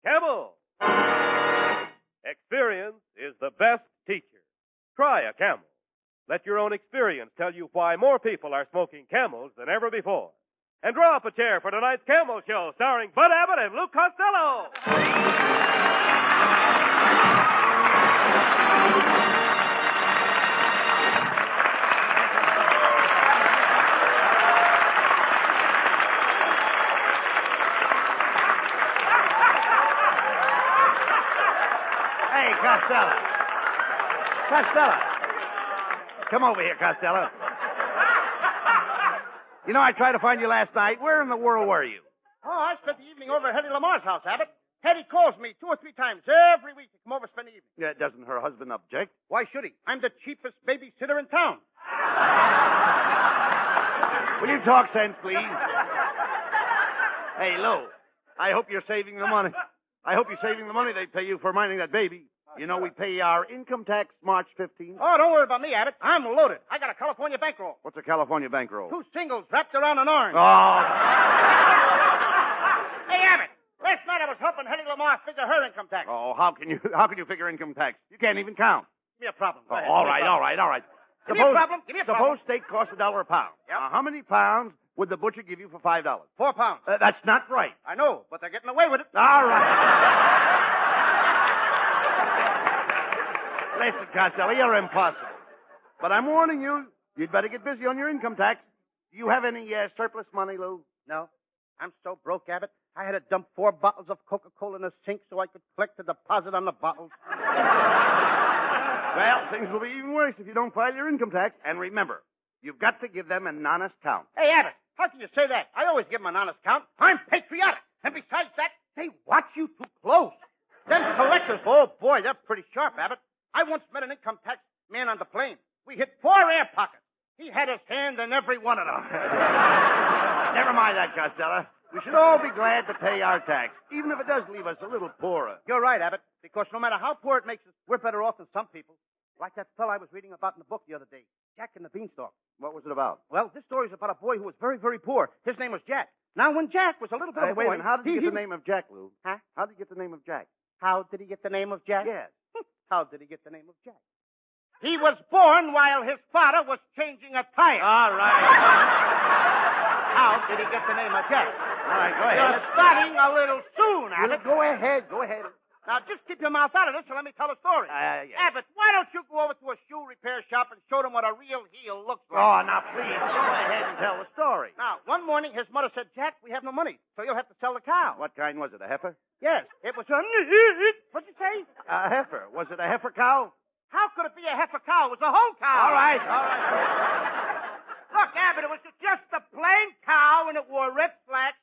Camel. Experience is the best teacher. Try a Camel. Let your own experience tell you why more people are smoking Camels than ever before. And draw up a chair for tonight's Camel Show, starring Bud Abbott and Lou Costello. Hey, Costello. Come over here, Costello. You know, I tried to find you last night. Where in the world were you? Oh, I spent the evening over at Hetty Lamar's house, Abbott. Hetty calls me 2 or 3 times every week to come over and spend the evening. Yeah, doesn't her husband object? Why should he? I'm the cheapest babysitter in town. Will you talk sense, please? Hey, Lou, I hope you're saving the money. I hope you're saving the money they pay you for minding that baby. You know, we pay our income tax March 15th. Oh, don't worry about me, Abbott. I'm loaded. I got a California bankroll. What's a California bankroll? 2 singles wrapped around an orange. Oh. Hey, Abbott. Last night I was helping Hetty Lamar figure her income tax. Oh, how can you figure income tax? You can't even count. Give me a problem. Oh, all right. Give me a problem. Suppose steak costs $1 a pound. Yep. Now, how many pounds would the butcher give you for $5? 4 pounds. That's not right. I know, but they're getting away with it. All right. Listen, Costello, you're impossible. But I'm warning you, you'd better get busy on your income tax. Do you have any surplus money, Lou? No. I'm so broke, Abbott. I had to dump 4 bottles of Coca-Cola in the sink so I could collect the deposit on the bottles. Well, things will be even worse if you don't file your income tax. And remember, you've got to give them an honest count. Hey, Abbott, how can you say that? I always give them an honest count. I'm patriotic. And besides that, they watch you too close. Them collectors, oh, boy, they're pretty sharp, Abbott. I once met an income tax man on the plane. We hit 4 air pockets. He had his hand in every one of them. Never mind that, Costello. We should all be glad to pay our tax, even if it does leave us a little poorer. You're right, Abbott, because no matter how poor it makes us, we're better off than some people. Like that fellow I was reading about in the book the other day, Jack and the Beanstalk. What was it about? Well, this story's about a boy who was very, very poor. His name was Jack. Now, when Jack was a little bit of a boy... Wait a minute, how did he get the name of Jack, Lou? Huh? How did he get the name of Jack? How did he get the name of Jack? Yes. How did he get the name of Jack? He was born while his father was changing a tire. All right. How did he get the name of Jack? All right, go ahead. You're starting a little soon, Abbott. Go ahead. Now, just keep your mouth out of this and let me tell a story. Yes. Abbott, why don't you go over to a shoe repair shop and show them what a real heel looks like? Oh, now, please, go ahead and tell the story. Now, one morning, his mother said, Jack, we have no money, so you'll have to sell the cow. What kind was it, a heifer? Yes, it was a... What'd you say? A heifer. Was it a heifer cow? How could it be a heifer cow? It was a whole cow. All right. Look, Abbott, it was just a plain cow, and it wore red slacks.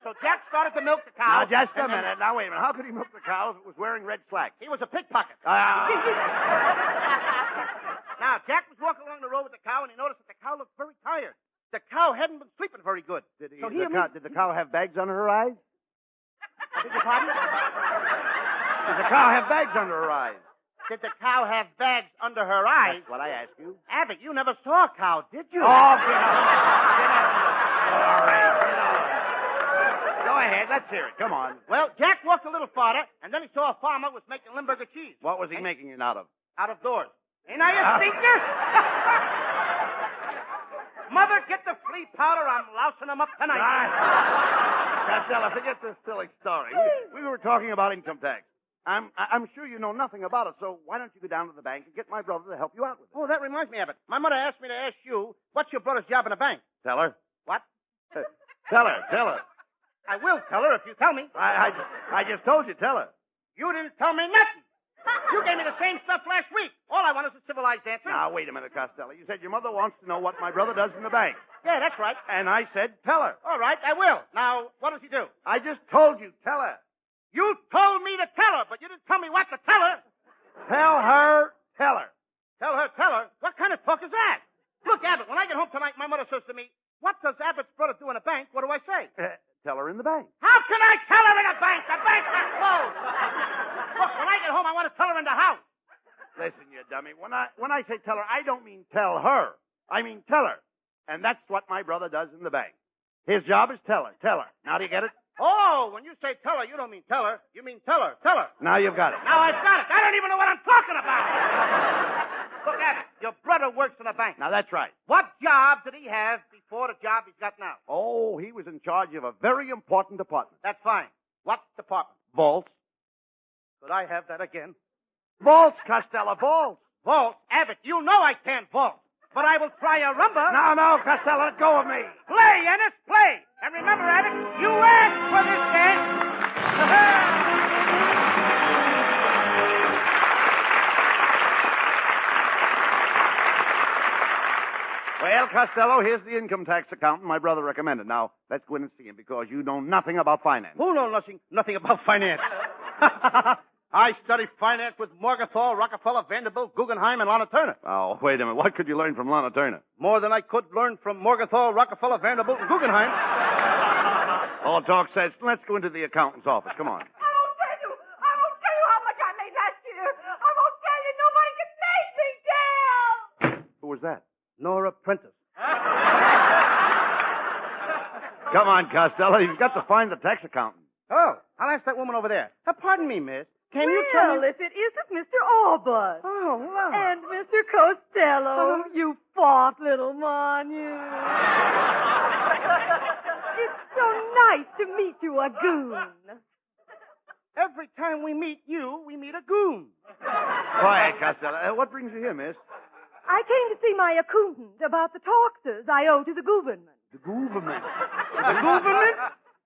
So Jack started to milk the cow. Now, just a minute. Now, wait a minute. How could he milk the cow if it was wearing red slacks? He was a pickpocket. Now, Jack was walking along the road with the cow, and he noticed that the cow looked very tired. The cow hadn't been sleeping very good. Did the cow have bags under her eyes? I beg your pardon? Did the cow have bags under her eyes? Did the cow have bags under her eyes? That's what I asked you. Abbott, you never saw a cow, did you? Oh, get out. All right, get out. Go ahead, let's hear it. Come on. Well, Jack walked a little farther, and then he saw a farmer was making Limburger cheese. What was he making it out of? Out of doors. Ain't I a stinker? Mother, get the flea powder. I'm lousing them up tonight. Costello, forget this silly story. We were talking about income tax. I'm sure you know nothing about it, so why don't you go down to the bank and get my brother to help you out with it? Oh, that reminds me, Abbott. My mother asked me to ask you, what's your brother's job in the bank? Tell her. What? Tell her. I will tell her if you tell me. I just told you, tell her. You didn't tell me nothing. You gave me the same stuff last week. All I want is a civilized answer. Now, wait a minute, Costello. You said your mother wants to know what my brother does in the bank. Yeah, that's right. And I said, tell her. All right, I will. Now, what does he do? I just told you, tell her. You told me to tell her, but you didn't tell me what to tell her. Tell her. Tell her? What kind of talk is that? Look, Abbott, when I get home tonight, my mother says to me, what does Abbott's brother do in a bank? What do I say? Tell her in the bank. How can I tell her in a bank? The bank's not closed. Look, when I get home, I want to tell her in the house. Listen, you dummy. When I say tell her, I don't mean tell her. I mean tell her. And that's what my brother does in the bank. His job is tell her. Now, do you get it? Oh, when you say teller, you don't mean teller. You mean teller. Teller. Now you've got it. Now I've got it. I don't even know what I'm talking about. Look, Abbott, your brother works in a bank. Now, that's right. What job did he have before the job he's got now? Oh, he was in charge of a very important department. That's fine. What department? Vaults. Could I have that again? Vaults, Costello, vaults. Vault? Abbott, you know I can't vault. But I will try a rumba. No, Costello, let go of me. Play, Ennis, play. And remember, Abbott, you asked for this dance. Well, Costello, here's the income tax accountant my brother recommended. Now, let's go in and see him because you know nothing about finance. Who knows nothing about finance? I studied finance with Morgenthau, Rockefeller, Vanderbilt, Guggenheim, and Lana Turner. Oh, wait a minute. What could you learn from Lana Turner? More than I could learn from Morgenthau, Rockefeller, Vanderbilt, and Guggenheim. All talk says, let's go into the accountant's office. Come on. I won't tell you how much I made last year. I won't tell you. Nobody can make me tell. Who was that? Nora Prentice. Come on, Costello. You've got to find the tax accountant. Oh, I'll ask that woman over there. Pardon me, miss. Can you tell me... Well, if it isn't Mr. Allbud. Oh, wow. And Mr. Costello. You fought, little mon, you. It's so nice to meet you, a goon. Every time we meet you, we meet a goon. Quiet, Costello. What brings you here, miss? I came to see my accountant about the taxes I owe to the government. The government. The government?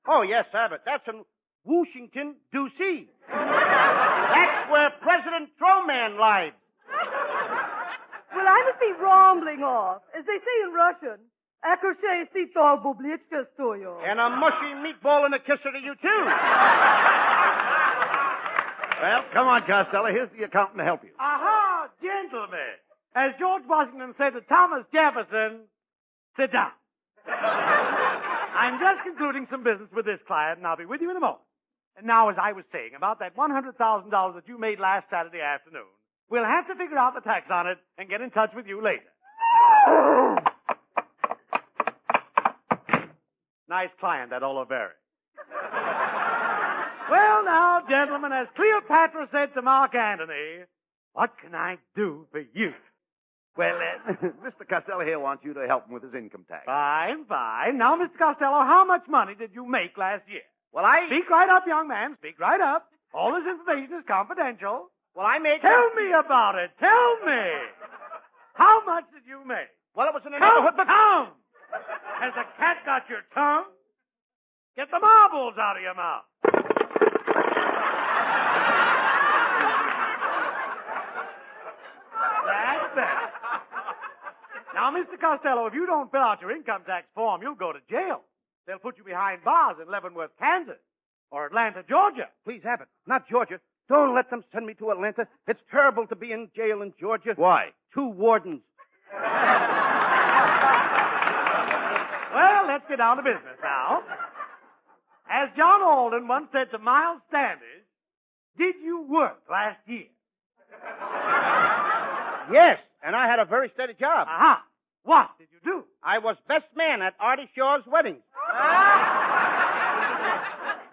Oh, yes, Abbott. That's in Washington, D.C. That's where President Truman lied. Well, I must be rambling off. As they say in Russian, Akoshe sito bublichka stoyo. And a mushy meatball and a kisser to you, too. Well, come on, Costello. Here's the accountant to help you. Aha, gentlemen. As George Washington said to Thomas Jefferson, sit down. I'm just concluding some business with this client, and I'll be with you in a moment. And now, as I was saying, about that $100,000 that you made last Saturday afternoon, we'll have to figure out the tax on it and get in touch with you later. Nice client, that Oliveri. Well, now, gentlemen, as Cleopatra said to Mark Antony, what can I do for you? Well, Mr. Costello here wants you to help him with his income tax. Fine. Now, Mr. Costello, how much money did you make last year? Well, I... Speak right up, young man. Speak right up. All this information is confidential. Well, I made... Tell me about it. Tell me. How much did you make? Well, it was in the Come, neighborhood... tongue. Has the cat got your tongue? Get the marbles out of your mouth. That's better. Now, Mr. Costello, if you don't fill out your income tax form, you'll go to jail. They'll put you behind bars in Leavenworth, Kansas, or Atlanta, Georgia. Please, Abbott, not Georgia. Don't let them send me to Atlanta. It's terrible to be in jail in Georgia. Why? 2 wardens. Well, let's get down to business now. As John Alden once said to Miles Standish, did you work last year? Yes, and I had a very steady job. Aha. What did you do? I was best man at Artie Shaw's wedding.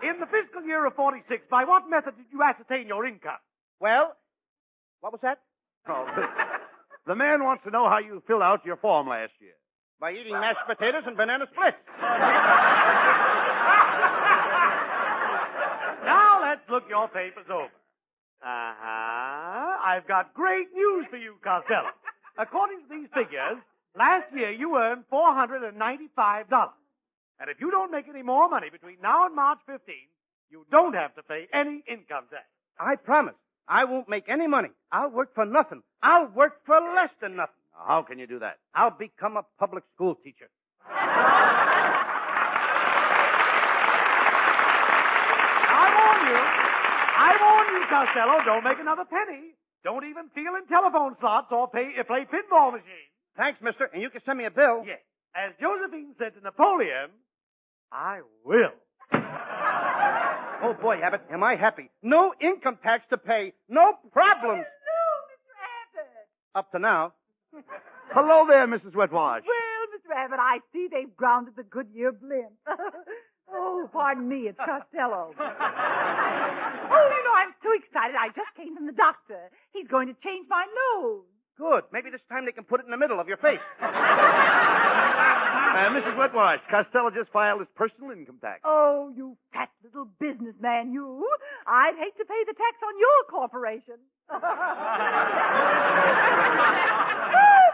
In the fiscal year of 46, by what method did you ascertain your income? Well, what was that? Oh, the man wants to know how you filled out your form last year. By eating mashed potatoes and banana splits. Now let's look your papers over. I've got great news for you, Costello. According to these figures, last year you earned $495. And if you don't make any more money between now and March 15th, you don't have to pay any income tax. I promise. I won't make any money. I'll work for nothing. I'll work for less than nothing. Now, how can you do that? I'll become a public school teacher. I warn you, Costello, don't make another penny. Don't even fill in telephone slots or play pinball machines. Thanks, mister, and you can send me a bill. Yes. As Josephine said to Napoleon, I will. Oh, boy, Abbott, am I happy. No income tax to pay. No problems. Hello, Mr. Abbott. Up to now. Hello there, Mrs. Wetwash. Well, Mr. Abbott, I see they've grounded the Goodyear blimp. Oh, pardon me, it's Costello. I'm too excited. I just came from the doctor. He's going to change my nose. Good. Maybe this time they can put it in the middle of your face. Mrs. Whitwash, Costello just filed his personal income tax. Oh, you fat little businessman, you. I'd hate to pay the tax on your corporation. Oh,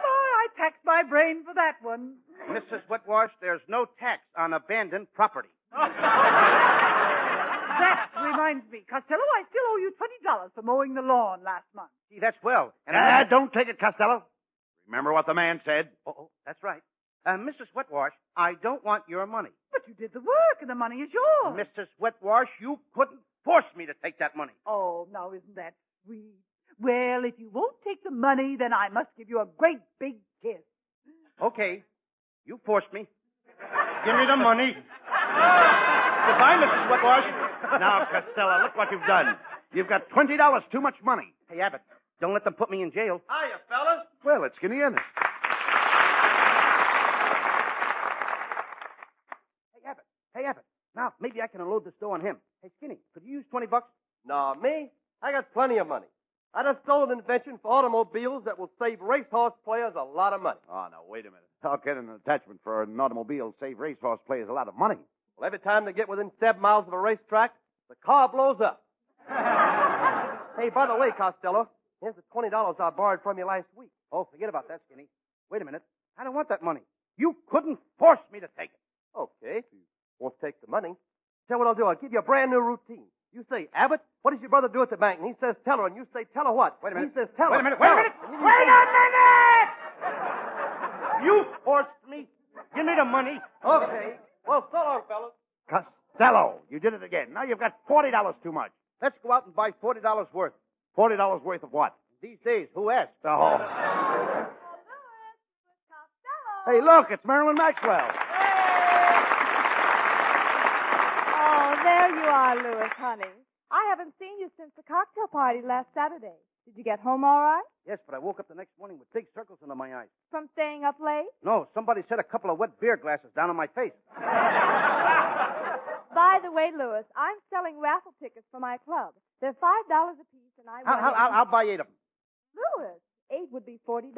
boy, I taxed my brain for that one. Mrs. Whitwash, there's no tax on abandoned property. That reminds me, Costello, I still owe you $20 for mowing the lawn last month. Gee, that's well. And Don't take it, Costello. Remember what the man said? Oh, that's right. Mrs. Whitwash, I don't want your money. But you did the work, and the money is yours. Mrs. Whitwash, you couldn't force me to take that money. Oh, now isn't that sweet? Well, if you won't take the money, then I must give you a great big kiss. Okay. You forced me. Give me the money. Goodbye, Mrs. Whitwash. Now, Costello, look what you've done. You've got $20 too much money. Hey, Abbott, don't let them put me in jail. Hiya, fellas. Well, it's Skinny Ennis. Hey, Abbott. Now, maybe I can unload this dough on him. Hey, Skinny, could you use $20? No, me? I got plenty of money. I just sold an invention for automobiles that will save racehorse players a lot of money. Oh, no, wait a minute. How can an attachment for an automobile save racehorse players a lot of money? Well, every time they get within 7 miles of a racetrack, the car blows up. Hey, by the way, Costello, here's the $20 I borrowed from you last week. Oh, forget about that, Skinny. Wait a minute. I don't want that money. You couldn't force me to take it. Okay, if you won't take the money, tell what I'll do. I'll give you a brand new routine. You say, Abbott, what does your brother do at the bank? And he says, tell her. And you say, tell her what? Wait a minute. He says, tell her. Wait a minute. Wait a minute. Wait a minute! You forced me. Give me the money. Okay. Well, so long, fellas. Costello, you did it again. Now you've got $40 too much. Let's go out and buy $40 worth. $40 worth of what? These days, who asked? Oh. Hey, look, it's Marilyn Maxwell. Oh, there you are, Louis, honey. I haven't seen you since the cocktail party last Saturday. Did you get home all right? Yes, but I woke up the next morning with big circles under my eyes. From staying up late? No, somebody set a couple of wet beer glasses down on my face. By the way, Louis, I'm selling raffle tickets for my club. They're $5 apiece, and I'll buy 8 of them. Louis, 8 would be $40.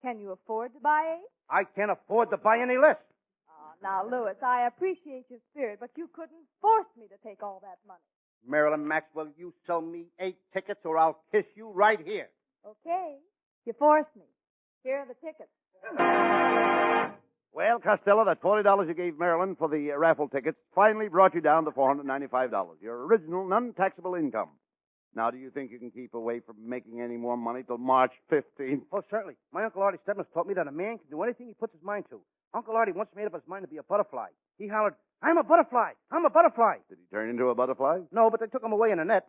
Can you afford to buy 8? I can't afford to buy any less. Oh, now, Louis, I appreciate your spirit, but you couldn't force me to take all that money. Marilyn Maxwell, you sell me 8 tickets or I'll kiss you right here. Okay. You forced me. Here are the tickets. Well, Costello, that $40 you gave Marilyn for the raffle tickets finally brought you down to $495, your original non-taxable income. Now, do you think you can keep away from making any more money till March 15th? Oh, certainly. My Uncle Artie Stebbins taught me that a man can do anything he puts his mind to. Uncle Artie once made up his mind to be a butterfly. He hollered, I'm a butterfly! I'm a butterfly! Did he turn into a butterfly? No, but they took him away in a net.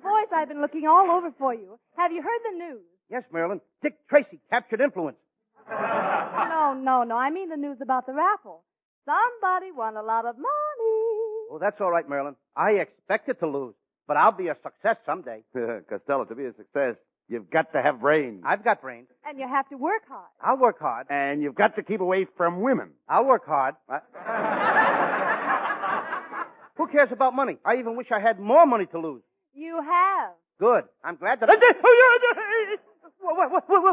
Boys, I've been looking all over for you. Have you heard the news? Yes, Marilyn. Dick Tracy captured influence. No. I mean the news about the raffle. Somebody won a lot of money. Oh, that's all right, Marilyn. I expected to lose, but I'll be a success someday. Costello, to be a success, you've got to have brains. I've got brains. And you have to work hard. I'll work hard. And you've got to keep away from women. I'll work hard. Who cares about money? I even wish I had more money to lose. You have. Good. I'm glad that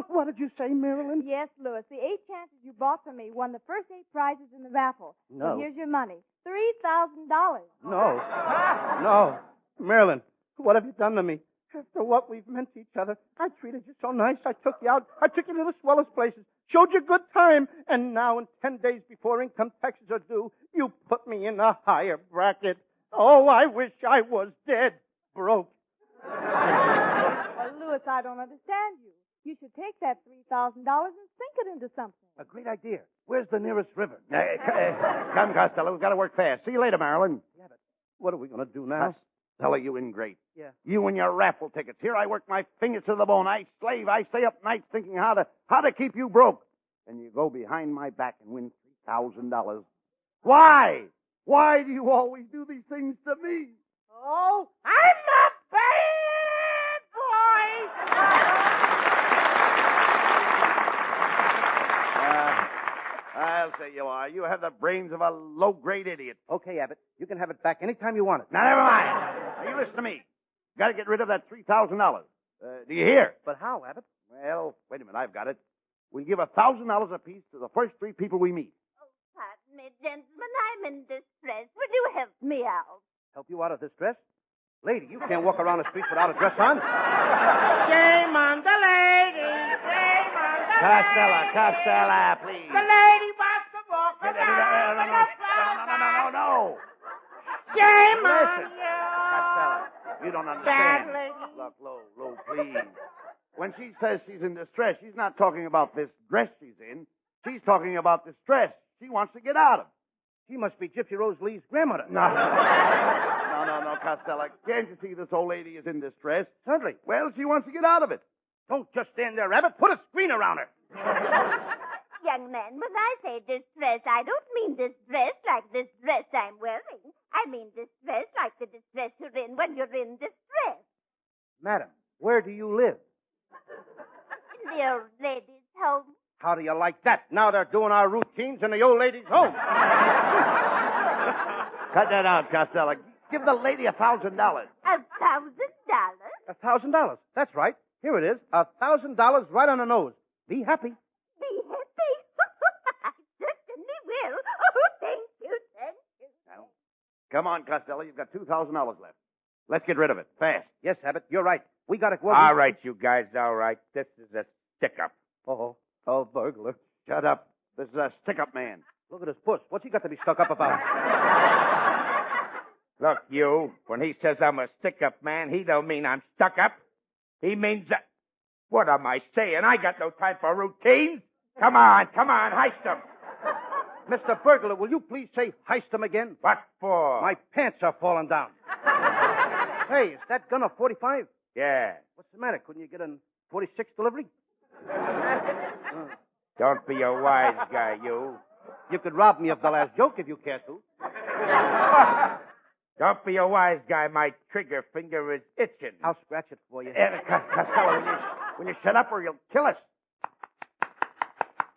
What did you say, Marilyn? Yes, Louis. The 8 chances you bought for me won the first 8 prizes in the raffle. No. So here's your money. $3,000. No. Marilyn, what have you done to me? After what we've meant to each other, I treated you so nice. I took you out. I took you to the swellest places. Showed you a good time. And now, in 10 days before income taxes are due, you put me in a higher bracket. Oh, I wish I was dead. Broke. Well, Louis, I don't understand you. You should take that $3,000 and sink it into something. A great idea. Where's the nearest river? Come, Costello. We've got to work fast. See you later, Marilyn. Yeah, but what are we going to do now? Costello, you ingrate. Yeah. You and your raffle tickets. Here I work my fingers to the bone. I slave. I stay up nights thinking how to keep you broke. And you go behind my back and win $3,000. Why? Why do you always do these things to me? Oh, I'm a bad boy! I'll say you are. You have the brains of a low-grade idiot. Okay, Abbott. You can have it back anytime you want it. Now, never mind. Now, you listen to me. Got to get rid of that $3,000. Do you hear? But how, Abbott? Well, wait a minute. I've got it. We give $1,000 apiece to the first 3 people we meet. Pardon me, gentlemen. I'm in distress. Would you help me out? Help you out of this dress? Lady, you can't walk around the street without a dress on. Shame on the lady. Shame on the Costello, please. The lady wants to walk around. No. Shame Listen. on you. Costello, you don't Bad understand. lady. Look, Lou, please. When she says she's in distress, she's not talking about this dress she's in. She's talking about distress she wants to get out of. She must be Gypsy Rose Lee's grandmother. No, Costello. Can't you see this old lady is in distress? Certainly. Well, she wants to get out of it. Don't just stand there, Abbott. Put a screen around her. Young man, when I say distress, I don't mean distress like this dress I'm wearing. I mean distress like the distress you're in when you're in distress. Madam, where do you live? In the old lady's home. How do you like that? Now they're doing our routines in the old lady's home. Cut that out, Costello. Give the lady $1,000. $1,000? $1,000. That's right. Here it is. $1,000 right on the nose. Be happy. Be happy. I certainly will. Oh, thank you. Now, come on, Costello. You've got $2,000 left. Let's get rid of it. Fast. Yes, Abbott, you're right. We got to go. All right, you guys, all right. This is a stick-up. Oh, burglar. Shut up. This is a stick-up man. Look at his puss. What's he got to be stuck up about? Look, you, when he says I'm a stick-up man, he don't mean I'm stuck up. He means that... What am I saying? I got no time for routines. Come on, heist him. Mr. Burglar, will you please say heist him again? What for? My pants are falling down. Hey, is that gun a 45? Yeah. What's the matter? Couldn't you get a 46 delivery? Don't be a wise guy, you. You could rob me of the last joke if you care to. Don't be a wise guy. My trigger finger is itching. I'll scratch it for you. Costello, will you shut up or you'll kill us?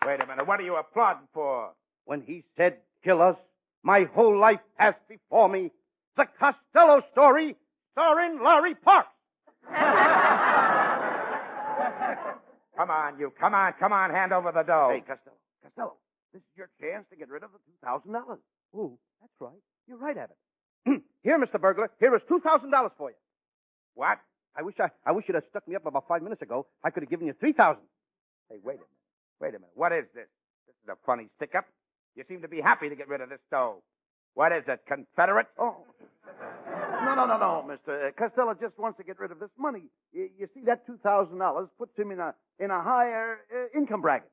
Wait a minute. What are you applauding for? When he said kill us, my whole life passed before me. The Costello story, starring Larry Parks. Come on, you. Come on. Hand over the dough. Hey, Costello, this is your chance to get rid of the $2,000. Ooh, that's right. You're right, Abbott. Here, Mr. Burglar, here is $2,000 for you. What? I wish you'd have stuck me up about 5 minutes ago. I could have given you $3,000. Hey, wait a minute. What is this? This is a funny stick-up. You seem to be happy to get rid of this dough. What is it, Confederate? Oh. No, Mr. Costello just wants to get rid of this money. You see, that $2,000 puts him in a higher income bracket.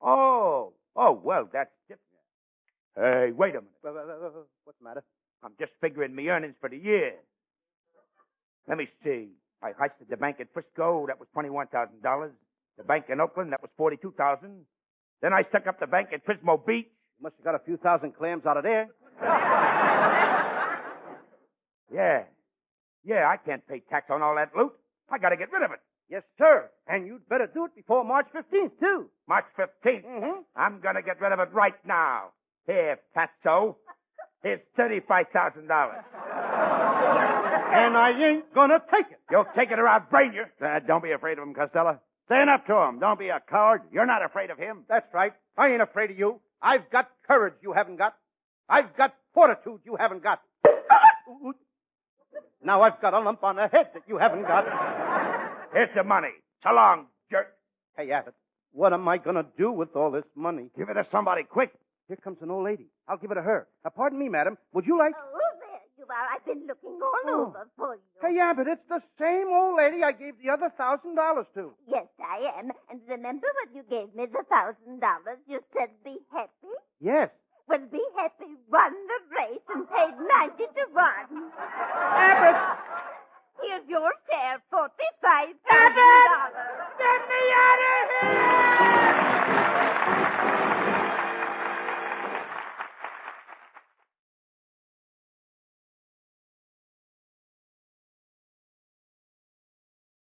Oh, well, that's different. Hey, wait a minute. What's the matter? I'm just figuring my earnings for the year. Let me see. I heisted the bank in Frisco. That was $21,000. The bank in Oakland. That was $42,000. Then I stuck up the bank in Pismo Beach. You must have got a few thousand clams out of there. Yeah, I can't pay tax on all that loot. I got to get rid of it. Yes, sir. And you'd better do it before March 15th, too. March 15th? Mm-hmm. I'm going to get rid of it right now. Here, Fatso. Here's $35,000. And I ain't going to take it. You'll take it or I'll brain you. Don't be afraid of him, Costello. Stand up to him. Don't be a coward. You're not afraid of him. That's right. I ain't afraid of you. I've got courage you haven't got. I've got fortitude you haven't got. Now I've got a lump on the head that you haven't got. Here's the money. So long, jerk. Hey, Abbott, what am I going to do with all this money? Give it to somebody quick. Here comes an old lady. I'll give it to her. Now, pardon me, madam. Would you like... Oh, there you are. I've been looking all over for you. Hey, Abbott, it's the same old lady I gave the other $1,000 to. Yes, I am. And remember when you gave me the $1,000, you said be happy? Yes.